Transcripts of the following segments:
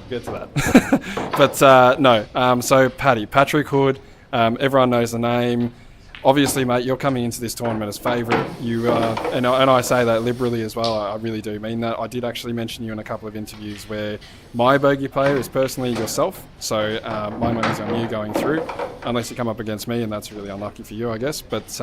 Get to that. But no, so Patrick Hood, everyone knows the name. Obviously, mate, you're coming into this tournament as favourite. You and I say that liberally as well. I really do mean that. I did actually mention you in a couple of interviews where my bogey player is personally yourself. So my money's on you going through, unless you come up against me, and that's really unlucky for you, I guess. But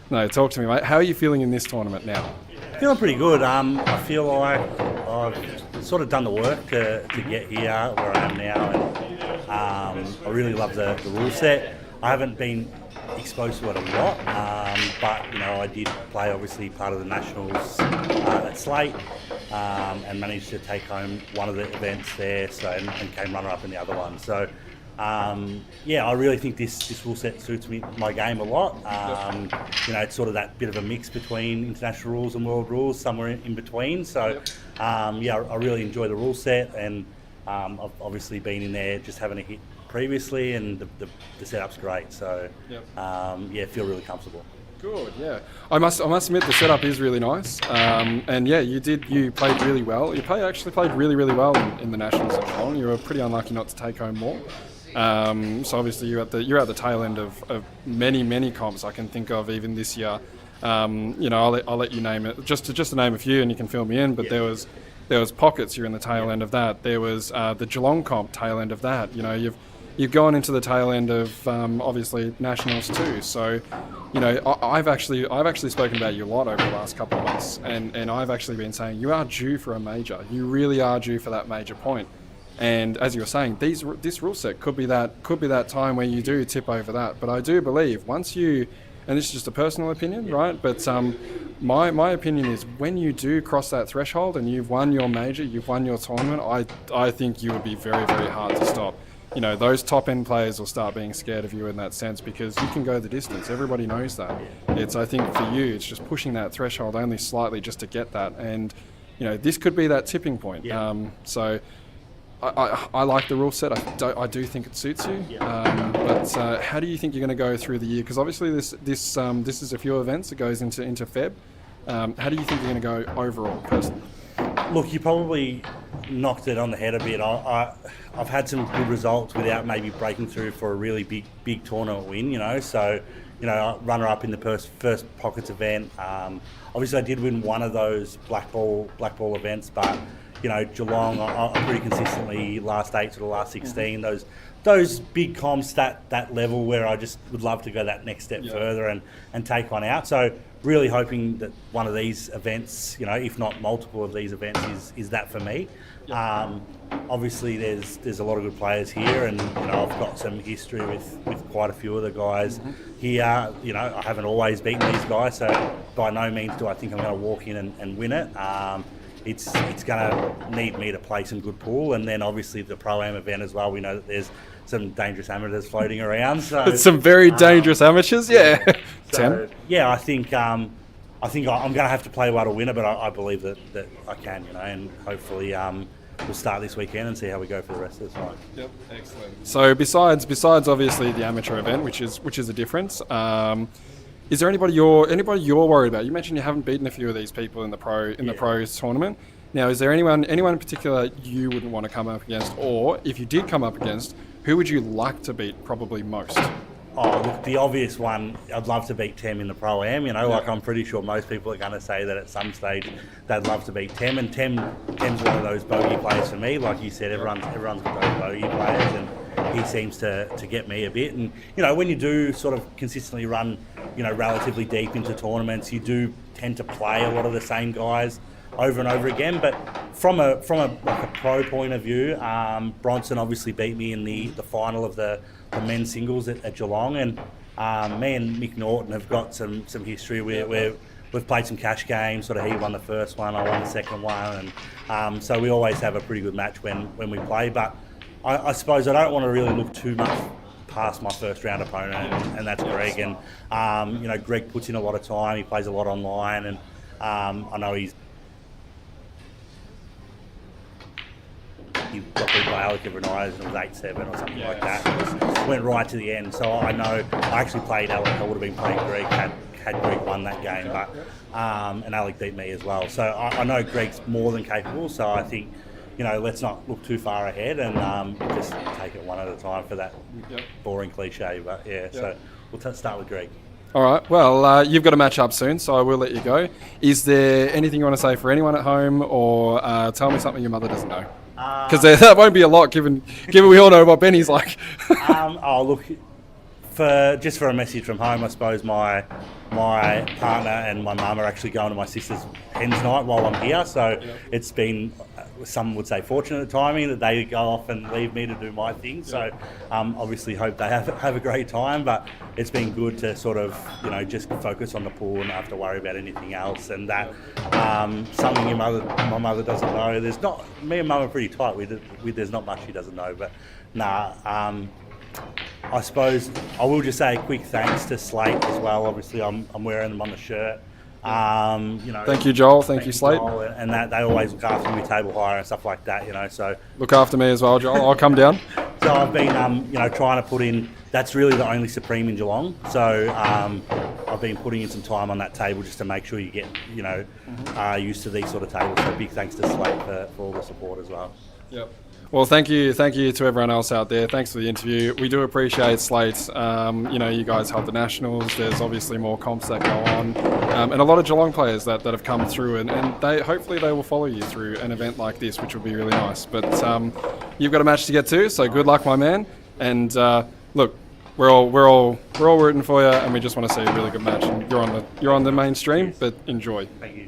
no, talk to me, mate. How are you feeling in this tournament now? Feeling pretty good. I feel like I've sort of done the work to get here where I am now, and I really love the rule set. I haven't been exposed to it a lot, but you know, I did play obviously part of the Nationals at Slate, and managed to take home one of the events there, so and came runner-up in the other one. So yeah, I really think this rule set suits my game a lot. You know, it's sort of that bit of a mix between international rules and world rules, somewhere in between. So yeah, I really enjoy the rule set, and I've obviously been in there just having a hit previously, and the setup's great. So yeah, feel really comfortable. Good, yeah. I must admit the setup is really nice, and yeah, you played really well. You actually played really well in the Nationals at Geelong. You were pretty unlucky not to take home more. So obviously you're at the tail end of many comps I can think of even this year. You know, I'll let you name it, just to name a few, and you can fill me in. But there was Pockets. You're in the tail end of that. There was the Geelong comp tail end of that. You know, you've gone into the tail end of obviously Nationals too. So, you know, I've actually spoken about you a lot over the last couple of months, and I've actually been saying you are due for a major. You really are due for that major point. And as you were saying, this rule set could be that time where you do tip over that. But I do believe once you, and this is just a personal opinion, right? But my opinion is when you do cross that threshold and you've won your major, you've won your tournament, I think you would be very, very hard to stop. You know, those top end players will start being scared of you in that sense, because you can go the distance. Everybody knows that. I think for you, it's just pushing that threshold only slightly just to get that. And, you know, this could be that tipping point. So I like the rule set. I do think it suits you. But how do you think you're going to go through the year? Because obviously this is a few events. It goes into Feb. How do you think you're going to go overall, personally? Look, you probably knocked it on the head a bit. I've had some good results without maybe breaking through for a really big tournament win, you know. So, runner-up in the first Pockets event. Obviously, I did win one of those Blackball events, but Geelong, I pretty consistently last 8 to the last 16. Those big comps, that level where I just would love to go that next step further and take one out. So really hoping that one of these events, if not multiple of these events, is that for me. Obviously, there's a lot of good players here, and I've got some history with quite a few of the guys here. I haven't always beaten these guys, so by no means do I think I'm going to walk in and win it. It's going to need me to play some good pool, and then obviously the Pro-Am event as well. We know that there's some dangerous amateurs floating around. So some very dangerous amateurs, yeah. So, yeah, I think I'm going to have to play well to win it, but I believe that I can, and hopefully we'll start this weekend and see how we go for the rest of the time. Yep, excellent. So besides obviously the amateur event, which is a difference. Is there anybody you're worried about? You mentioned you haven't beaten a few of these people in the pros tournament. Now, is there anyone in particular you wouldn't want to come up against, or if you did come up against, who would you like to beat probably most? Oh, look, the obvious one, I'd love to beat Tem in the Pro-Am. Like I'm pretty sure most people are going to say that at some stage they'd love to beat Tem, and Tem's one of those bogey players for me. Like you said, everyone's got those bogey players, and he seems to get me a bit. And when you do sort of consistently run, relatively deep into tournaments, you do tend to play a lot of the same guys over and over again. But from a pro point of view, Bronson obviously beat me in the final of the men's singles at Geelong, and me and Mick Norton have got some history where we've played some cash games. Sort of, he won the first one, I won the second one, and so we always have a pretty good match when we play. But I suppose I don't want to really look too much past my first round opponent, and that's Greg. And Greg puts in a lot of time. He plays a lot online, and I know he got beat by Alec every night, and it was 8-7 or something like that. It went right to the end. So I know I actually played Alec. I would have been playing Greg had Greg won that game, but and Alec beat me as well. So I know Greg's more than capable. So I think let's not look too far ahead and just take it one at a time for that boring cliche. But so we'll start with Greg. All right. Well, you've got a match up soon, so I will let you go. Is there anything you want to say for anyone at home, or tell me something your mother doesn't know? Because that won't be a lot, given we all know what Benny's like. Look, for a message from home, I suppose my partner and my mum are actually going to my sister's hens night while I'm here, so it's been, some would say, fortunate timing that they go off and leave me to do my thing. So obviously hope they have a great time, but it's been good to sort of just focus on the pool and not have to worry about anything else. And that something my mother doesn't know. Me and Mum are pretty tight. There's not much she doesn't know, but I suppose I will just say a quick thanks to Slate as well. Obviously, I'm wearing them on the shirt. Thank you, Joel. Thank you, Slate. Joel, and that they always look after me with table hire and stuff like that. So look after me as well, Joel. I'll come down. So I've been trying to put in. That's really the only Supreme in Geelong. So I've been putting in some time on that table just to make sure you get used to these sort of tables. So big thanks to Slate for all the support as well. Yep. Well, thank you to everyone else out there. Thanks for the interview. We do appreciate Slate. You guys held the Nationals. There's obviously more comps that go on, and a lot of Geelong players that have come through, and hopefully they will follow you through an event like this, which will be really nice. But you've got a match to get to, so good luck, my man. And look, we're all rooting for you, and we just want to see a really good match. And you're on the mainstream, but enjoy. Thank you.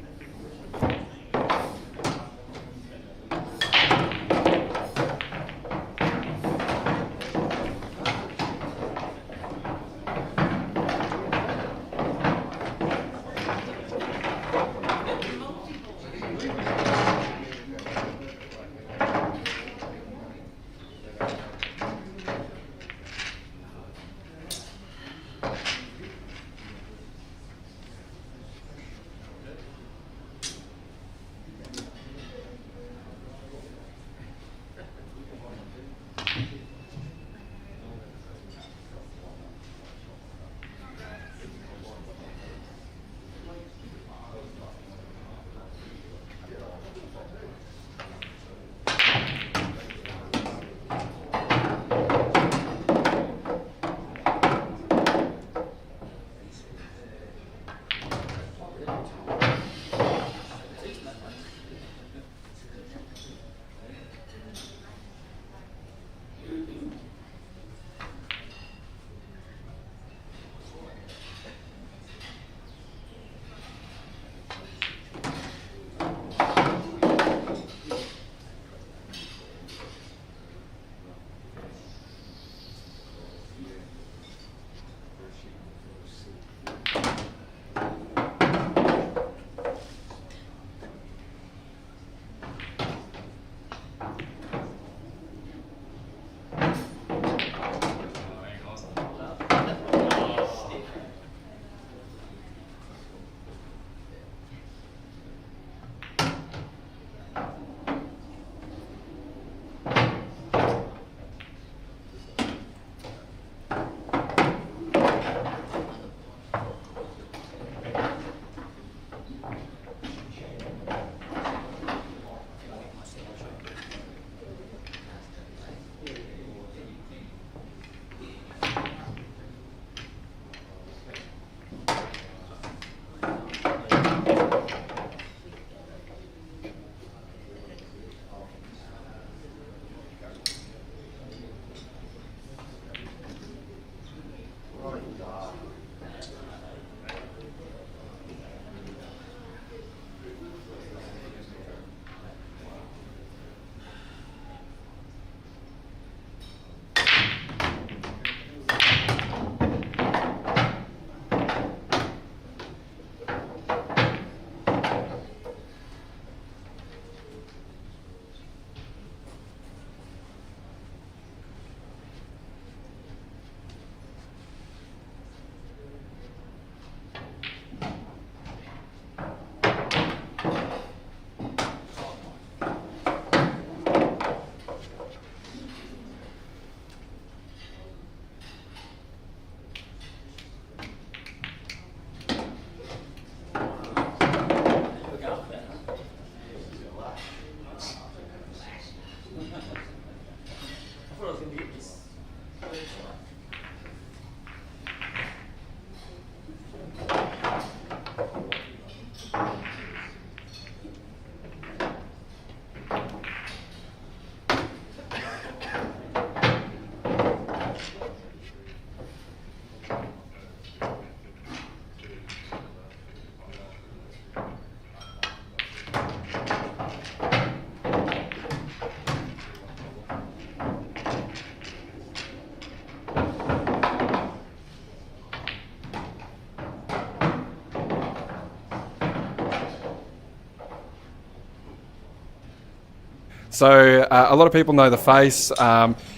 So a lot of people know the face.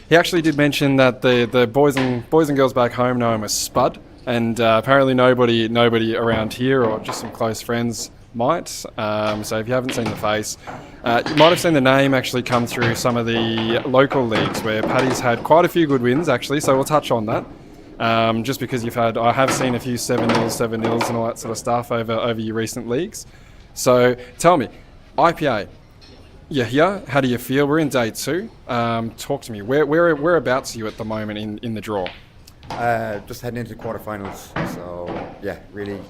He actually did mention that the boys and girls back home know him as Spud, and apparently nobody around here or just some close friends might. So if you haven't seen the face, you might have seen the name actually come through some of the local leagues where Paddy's had quite a few good wins actually. So we'll touch on that. Just because I have seen a few 7-0, 7-0s and all that sort of stuff over your recent leagues. So tell me, IPA, you're here. How do you feel? We're in day 2. Talk to me. Whereabouts are you at the moment in the draw? Just heading into the quarterfinals. So yeah, really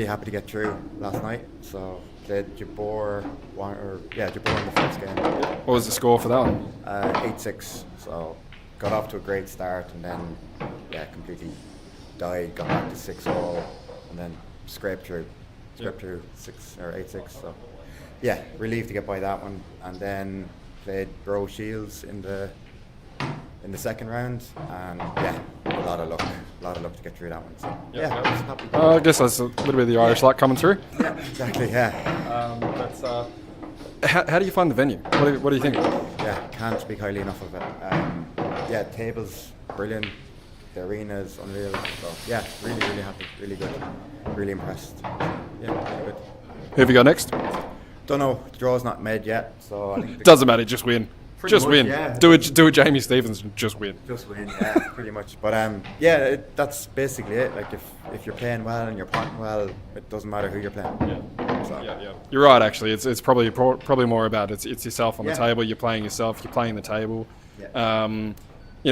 happy to get through last night. So played Jabor in the first game. What was the score for that one? 8-6. So got off to a great start and then completely died. Got back to 6-all and then scraped through 6 or 8-6. So yeah, relieved to get by that one, and then played Bro Shields in the second round, and a lot of luck to get through that one. So I was happy. I guess that's a little bit of the Irish luck coming through. Yeah, exactly. Yeah. How do you find the venue? What do you think? Yeah, can't speak highly enough of it. Tables brilliant, the arena is unreal. So yeah, really happy, really good, really impressed. Yeah, really good. Who have you got next? Don't know. The draw's not made yet, so I think Doesn't matter. Just win. Just much, win. yeah. Do it, Jamie Stevens. Just win. Just win, yeah, pretty much. But that's basically it. Like if you're playing well and you're parting well, it doesn't matter who you're playing. Yeah. So. Yeah. You're right. Actually, it's probably more about it's yourself on the table. You're playing yourself. You're playing the table. Yeah.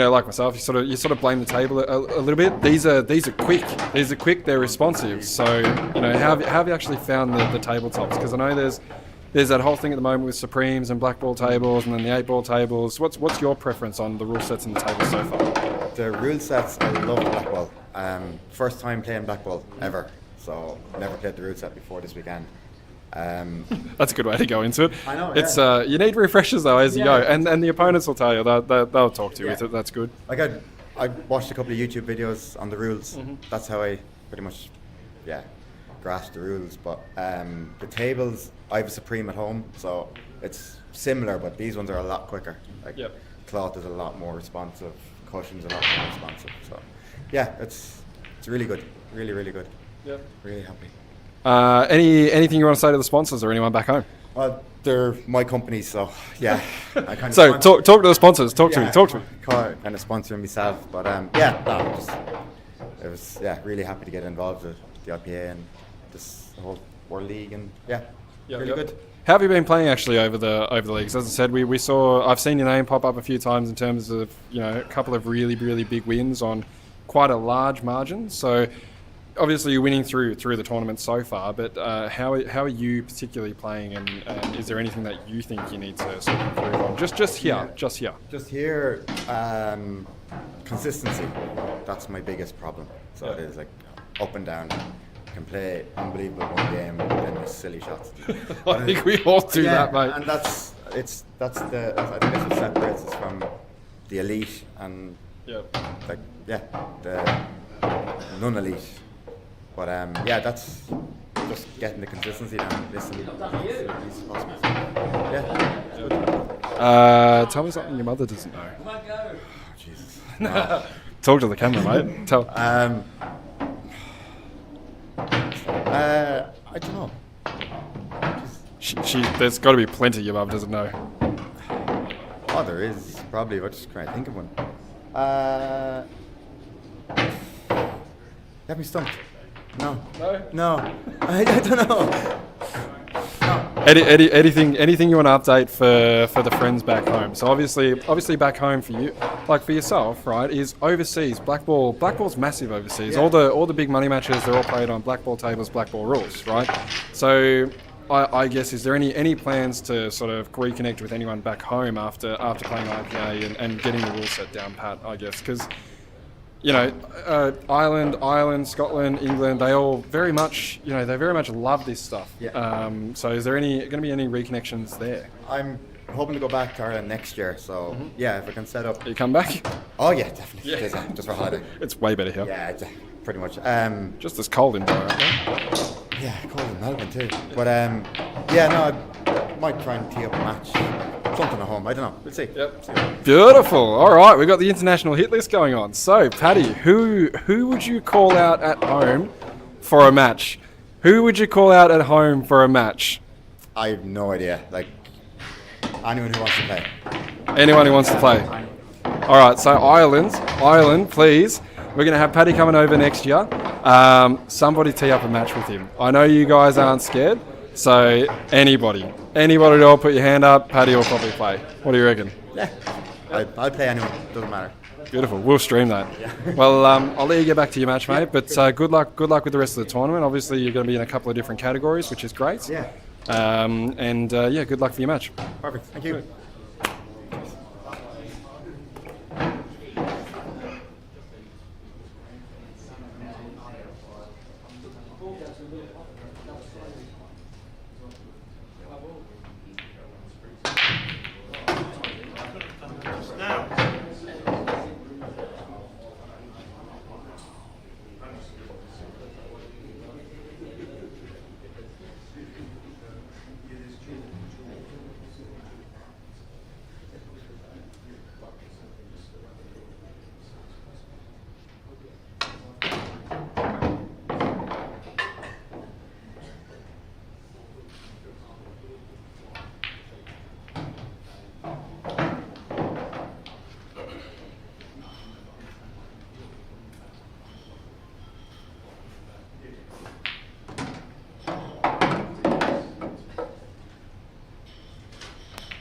Like myself, you sort of blame the table a little bit. These are quick. These are quick. They're responsive. So how have you actually found the tabletops? Because I know there's that whole thing at the moment with Supremes and Blackball tables and then the 8-ball tables. What's your preference on the rule sets and the tables so far? The rule sets, I love Blackball. First time playing Blackball ever, so never played the rule set before this weekend. That's a good way to go into it. I know. It's you need refreshers though as you go, and the opponents will tell you they'll talk to you with it. That's good. Like I watched a couple of YouTube videos on the rules. That's how I pretty much grasped the rules. But the tables, I have a Supreme at home, so it's similar, but these ones are a lot quicker. Cloth is a lot more responsive, cushions a lot more responsive. So yeah, it's really good, really good. Yeah, really happy. Anything you want to say to the sponsors or anyone back home? They're my company, so yeah. I kind of so talk to the sponsors. Talk to me. Kind of sponsoring myself, but it was really happy to get involved with the IPA and this whole World League, and really good. How have you been playing actually over the leagues? As I said, I've seen your name pop up a few times in terms of a couple of really big wins on quite a large margin. So obviously you're winning through the tournament so far, but how are you particularly playing, and is there anything that you think you need to sort of improve on? Just here. Consistency. That's my biggest problem. So it is like up and down. Can play unbelievable one game and then miss silly shots. I think we all do that, mate. And I think that's what separates us from the elite and the non-elite. But that's just getting the consistency down. Listen, possible. Tell me something your mother doesn't know. Oh, Jesus. No. Talk to the camera, mate. Tell. I don't know. There's got to be plenty your mum doesn't know. Oh, there is probably. I'm just trying to think of one. You have me stumped. No. I don't know. Anything you want to update for the friends back home? So obviously back home for you, like for yourself, right? Is overseas Blackball's massive overseas. Yeah. All the big money matches, they're all played on Blackball tables, Blackball rules, right? So I guess, is there any plans to sort of reconnect with anyone back home after playing IPA and getting the rule set down pat? I guess because Ireland, Scotland, England, they all very much love this stuff. Yeah. So is there going to be any reconnections there? I'm hoping to go back to Ireland next year. So if I can set up. You come back? Oh yeah, definitely. Yeah. Just for holiday. It's way better here. Yeah, pretty much. Just as cold in Dora, right? Yeah, cold in Melbourne too. But might try and tee up a match, something at home. I don't know. We'll see. Yep. Beautiful. All right, we've got the international hit list going on. So, Paddy, who would you call out at home for a match? Who would you call out at home for a match? I have no idea. Like anyone who wants to play. Anyone who wants to play. All right, so Ireland, please. We're going to have Paddy coming over next year. Somebody tee up a match with him. I know you guys aren't scared, so anybody at all, put your hand up. Paddy will probably play. What do you reckon? Yeah. I'll play anyone. Doesn't matter. Beautiful. We'll stream that. Yeah. Well, I'll let you get back to your match, mate. But good luck with the rest of the tournament. Obviously, you're going to be in a couple of different categories, which is great. Yeah. Good luck for your match. Perfect. Thank you.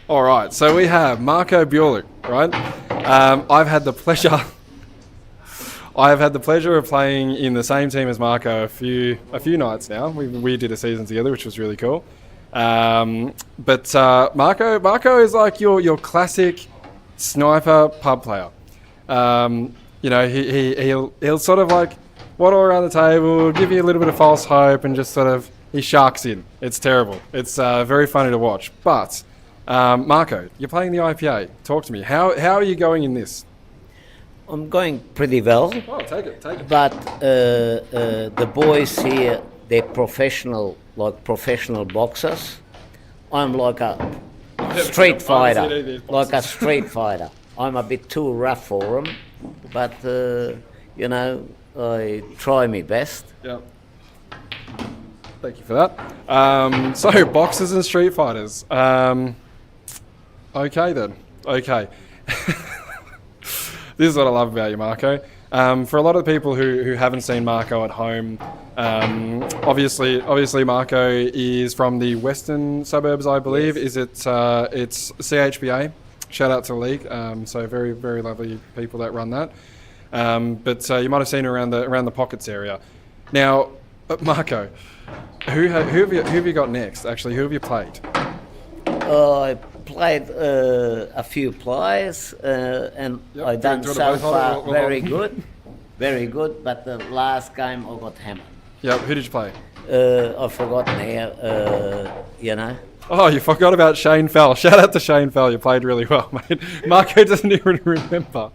All right, so we have Marco Bulik, right? I've had the pleasure of playing in the same team as Marco a few nights now. We did a season together, which was really cool. But Marco is like your classic sniper pub player. He'll sort of like waddle around the table, give you a little bit of false hope, and just sort of he sharks in. It's terrible. It's very funny to watch, but. Marco, you're playing the IPA. Talk to me. How are you going in this? I'm going pretty well. Oh, take it. But the boys here, they're professional boxers. I'm like a street fighter. I'm a bit too rough for them, but I try my best. Yeah. Thank you for that. So boxers and street fighters. Okay then. Okay. This is what I love about you, Marco. For a lot of the people who haven't seen Marco at home, obviously Marco is from the western suburbs, I believe. Yes. It's CHBA. Shout out to the league. So very, very lovely people that run that. But you might have seen around the pockets area. Now, Marco, who have you got next? Actually, who have you played? I played a few players and I done so far very good. But the last game I got hammered. Yep. Who did you play? I forgot now. Oh, you forgot about Shane Fell. Shout out to Shane Fell. You played really well, mate. Marco doesn't even remember.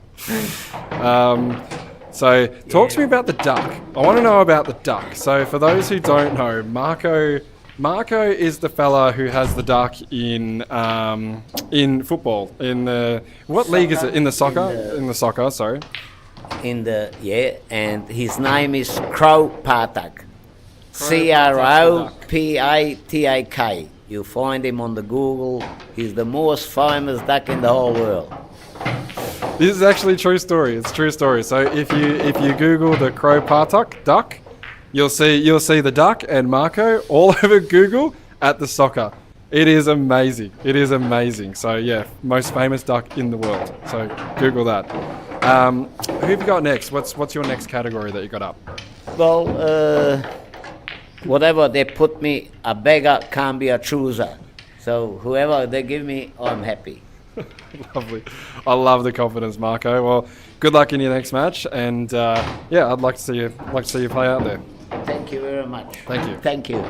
So talk to me about the duck. I want to know about the duck. So for those who don't know, Marco is the fella who has the duck in football. What league is it? In the soccer? In the soccer, sorry. And his name is Crow Patak. Cropatak. You find him on the Google. He's the most famous duck in the whole world. This is actually a true story. It's a true story. So if you Google the Crow Patak duck, you'll see the duck and Marco all over Google at the soccer. It is amazing. So yeah, most famous duck in the world. So Google that. Who have you got next? What's your next category that you got up? Well, whatever they put me, a beggar can't be a chooser. So whoever they give me, I'm happy. Lovely. I love the confidence, Marco. Well, good luck in your next match, and I'd like to see you play out there. Thank you very much. Thank you. Thank you.